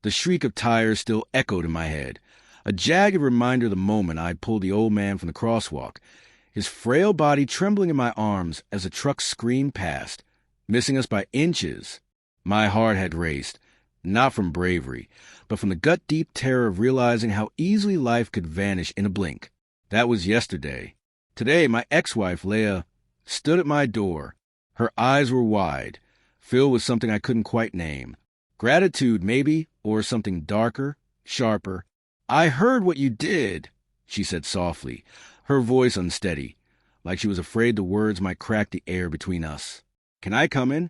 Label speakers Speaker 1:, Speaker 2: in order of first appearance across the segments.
Speaker 1: The shriek of tires still echoed in my head, a jagged reminder of the moment I'd pulled the old man from the crosswalk, his frail body trembling in my arms as the truck screamed past, missing us by inches. My heart had raced, not from bravery, but from the gut-deep terror of realizing how easily life could vanish in a blink. That was yesterday. Today, my ex-wife, Leah, stood at my door. Her eyes were wide, filled with something I couldn't quite name. Gratitude, maybe, or something darker, sharper. "I heard what you did," she said softly, her voice unsteady, like she was afraid the words might crack the air between us. "Can I come in?"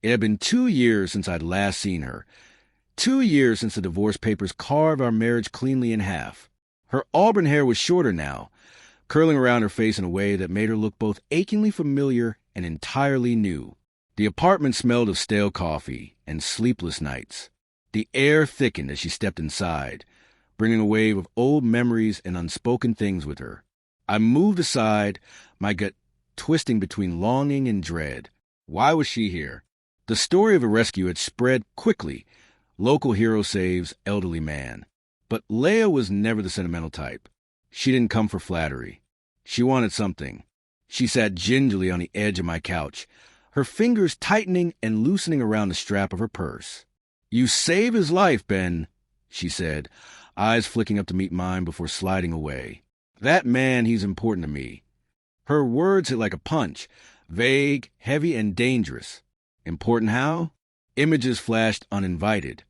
Speaker 1: It had been 2 years since I'd last seen her. 2 years since the divorce papers carved our marriage cleanly in half. Her auburn hair was shorter now, curling around her face in a way that made her look both achingly familiar and entirely new. The apartment smelled of stale coffee and sleepless nights. The air thickened as she stepped inside, bringing a wave of old memories and unspoken things with her. I moved aside, my gut twisting between longing and dread. Why was she here? The story of a rescue had spread quickly. Local hero saves elderly man. But Leah was never the sentimental type. She didn't come for flattery. She wanted something. She sat gingerly on the edge of my couch, her fingers tightening and loosening around the strap of her purse. "You save his life, Ben," she said, eyes flicking up to meet mine before sliding away. "That man, he's important to me." Her words hit like a punch, vague, heavy, and dangerous. Important how? Images flashed uninvited.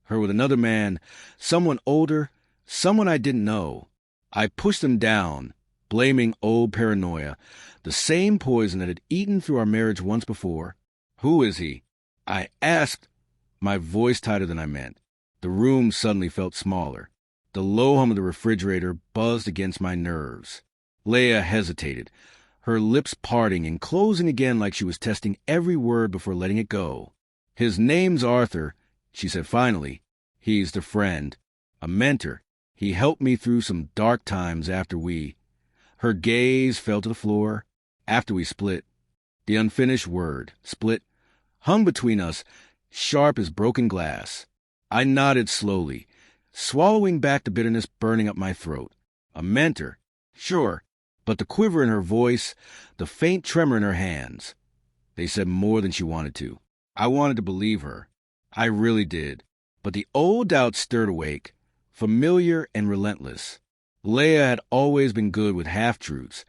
Speaker 1: Her with another man, someone older, someone I didn't know. I pushed them down, blaming old paranoia, the same poison that had eaten through our marriage once before. "Who is he?" I asked, my voice tighter than I meant. The room suddenly felt smaller. The low hum of the refrigerator buzzed against my nerves. Leah hesitated, her lips parting and closing again like she was testing every word before letting it go. "His name's Arthur," she said finally. "He's the friend, a mentor. He helped me through some dark times after we—" Her gaze fell to the floor. "After we split." The unfinished word, split, hung between us, sharp as broken glass. I nodded slowly, swallowing back the bitterness burning up my throat. A mentor? Sure. But the quiver in her voice, the faint tremor in her hands, they said more than she wanted to. I wanted to believe her. I really did. But the old doubt stirred awake, familiar and relentless. Leah had always been good with half-truths,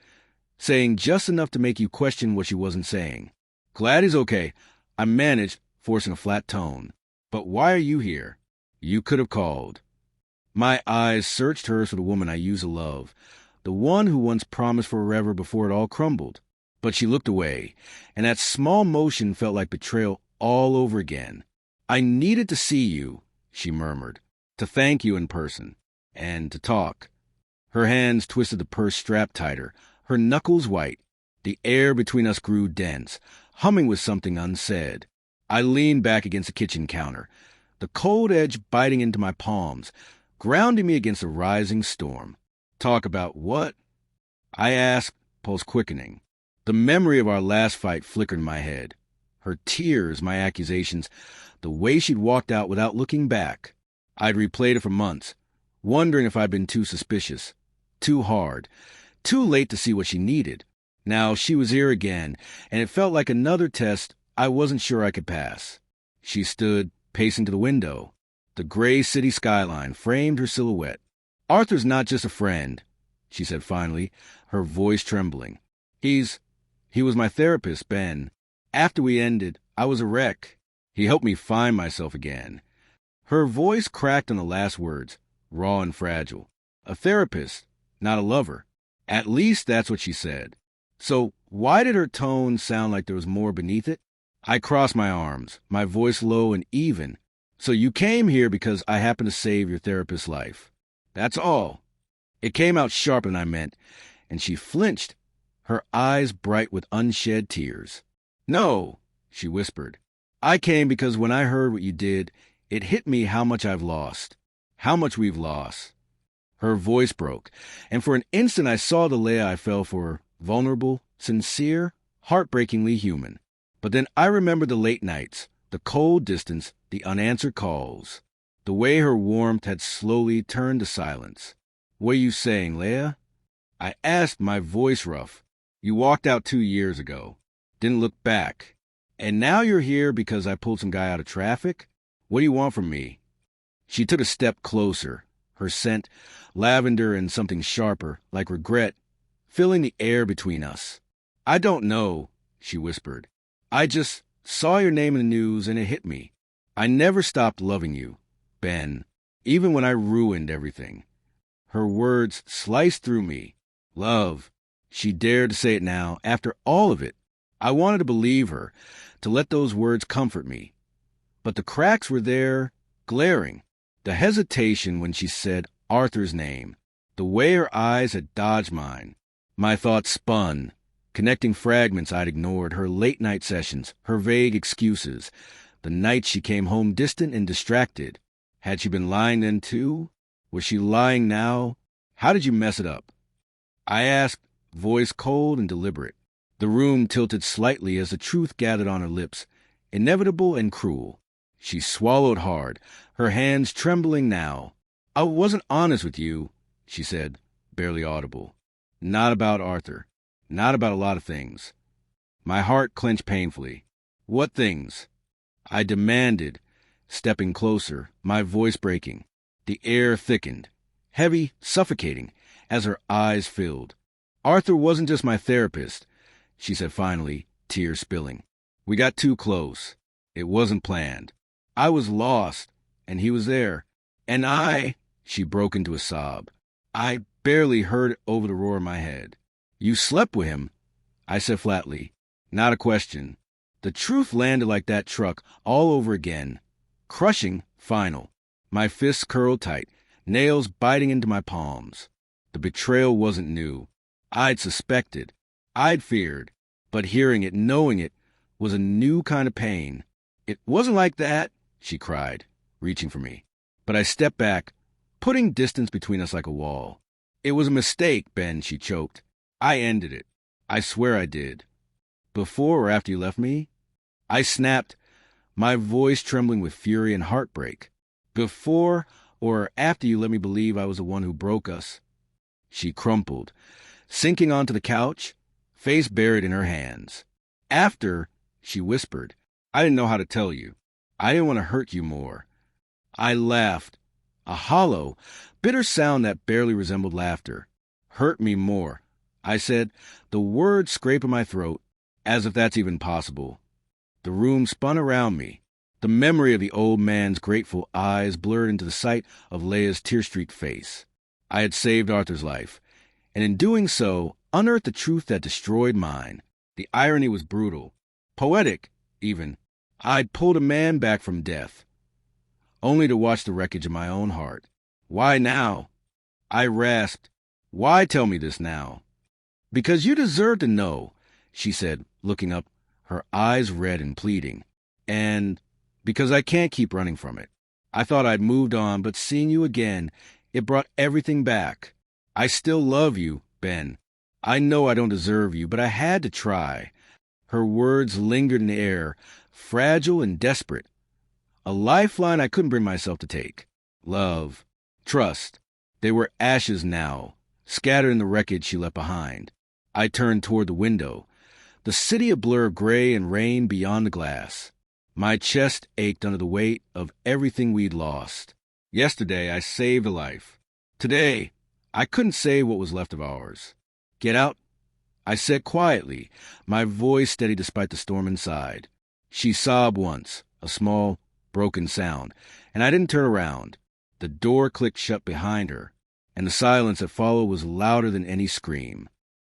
Speaker 1: saying just enough to make you question what she wasn't saying. "Glad he's okay," I managed, forcing a flat tone. "But why are you here? You could have called." My eyes searched hers for the woman I used to love, the one who once promised forever before it all crumbled. But she looked away, and that small motion felt like betrayal all over again. "I needed to see you," she murmured, "to thank you in person, and to talk." Her hands twisted the purse strap tighter, her knuckles white. The air between us grew dense, humming with something unsaid. I leaned back against the kitchen counter, the cold edge biting into my palms, grounding me against a rising storm. "Talk about what?" I asked, pulse quickening. The memory of our last fight flickered in my head. Her tears, my accusations, the way she'd walked out without looking back. I'd replayed it for months, wondering if I'd been too suspicious, too hard, too late to see what she needed. Now she was here again, and it felt like another test I wasn't sure I could pass. She stood, pacing to the window. The gray city skyline framed her silhouette. "Arthur's not just a friend," she said finally, her voice trembling. He was my therapist, Ben. After we ended, I was a wreck. He helped me find myself again." Her voice cracked on the last words, raw and fragile. A therapist, not a lover. At least that's what she said. So why did her tone sound like there was more beneath it? I crossed my arms, my voice low and even. "So you came here because I happened to save your therapist's life. That's all." It came out sharper than I meant, and she flinched, her eyes bright with unshed tears. "No," she whispered. "I came because when I heard what you did, it hit me how much I've lost, how much we've lost." Her voice broke, and for an instant I saw the Leah I fell for, vulnerable, sincere, heartbreakingly human. But then I remembered the late nights, the cold distance, the unanswered calls. The way her warmth had slowly turned to silence. "What are you saying, Leah?" I asked, my voice rough. "You walked out 2 years ago. Didn't look back. And now you're here because I pulled some guy out of traffic? What do you want from me?" She took a step closer, her scent, lavender and something sharper, like regret, filling the air between us. "I don't know," she whispered. "I just saw your name in the news and it hit me. I never stopped loving you, Ben, even when I ruined everything." Her words sliced through me. Love. She dared to say it now, after all of it. I wanted to believe her, to let those words comfort me. But the cracks were there, glaring. The hesitation when she said Arthur's name, the way her eyes had dodged mine. My thoughts spun, connecting fragments I'd ignored, her late-night sessions, her vague excuses, the nights she came home distant and distracted. Had she been lying then too? Was she lying now? "How did you mess it up?" I asked, voice cold and deliberate. The room tilted slightly as the truth gathered on her lips, inevitable and cruel. She swallowed hard, her hands trembling now. "I wasn't honest with you," she said, barely audible. "Not about Arthur. Not about a lot of things." My heart clenched painfully. "What things?" I demanded, stepping closer, my voice breaking. The air thickened, heavy, suffocating, as her eyes filled. "Arthur wasn't just my therapist," she said finally, tears spilling. "We got too close. It wasn't planned. I was lost, and he was there. And she broke into a sob. I barely heard it over the roar in my head. "You slept with him?" I said flatly. Not a question. The truth landed like that truck all over again. Crushing, final. My fists curled tight, nails biting into my palms. The betrayal wasn't new. I'd suspected. I'd feared. But hearing it, knowing it, was a new kind of pain. "It wasn't like that," she cried, reaching for me. But I stepped back, putting distance between us like a wall. "It was a mistake, Ben," she choked. "I ended it. I swear I did." "Before or after you left me?" I snapped, my voice trembling with fury and heartbreak. "Before or after you let me believe I was the one who broke us." She crumpled, sinking onto the couch, face buried in her hands. "After," she whispered. "I didn't know how to tell you. I didn't want to hurt you more." I laughed, a hollow, bitter sound that barely resembled laughter. "Hurt me more," I said, the words scraping my throat, as if that's even possible. The room spun around me. The memory of the old man's grateful eyes blurred into the sight of Leah's tear-streaked face. I had saved Arthur's life, and in doing so, unearthed the truth that destroyed mine. The irony was brutal, poetic, even. I'd pulled a man back from death, only to watch the wreckage of my own heart. "Why now?" I rasped. "Why tell me this now?" "Because you deserve to know," she said, looking up, her eyes red and pleading. "And because I can't keep running from it. I thought I'd moved on, but seeing you again, it brought everything back. I still love you, Ben. I know I don't deserve you, but I had to try." Her words lingered in the air, fragile and desperate. A lifeline I couldn't bring myself to take. Love, trust, they were ashes now, scattered in the wreckage she left behind. I turned toward the window, the city a blur of gray and rain beyond the glass. My chest ached under the weight of everything we'd lost. Yesterday, I saved a life. Today, I couldn't save what was left of ours. "Get out," I said quietly, my voice steady despite the storm inside. She sobbed once, a small, broken sound, and I didn't turn around. The door clicked shut behind her, and the silence that followed was louder than any scream.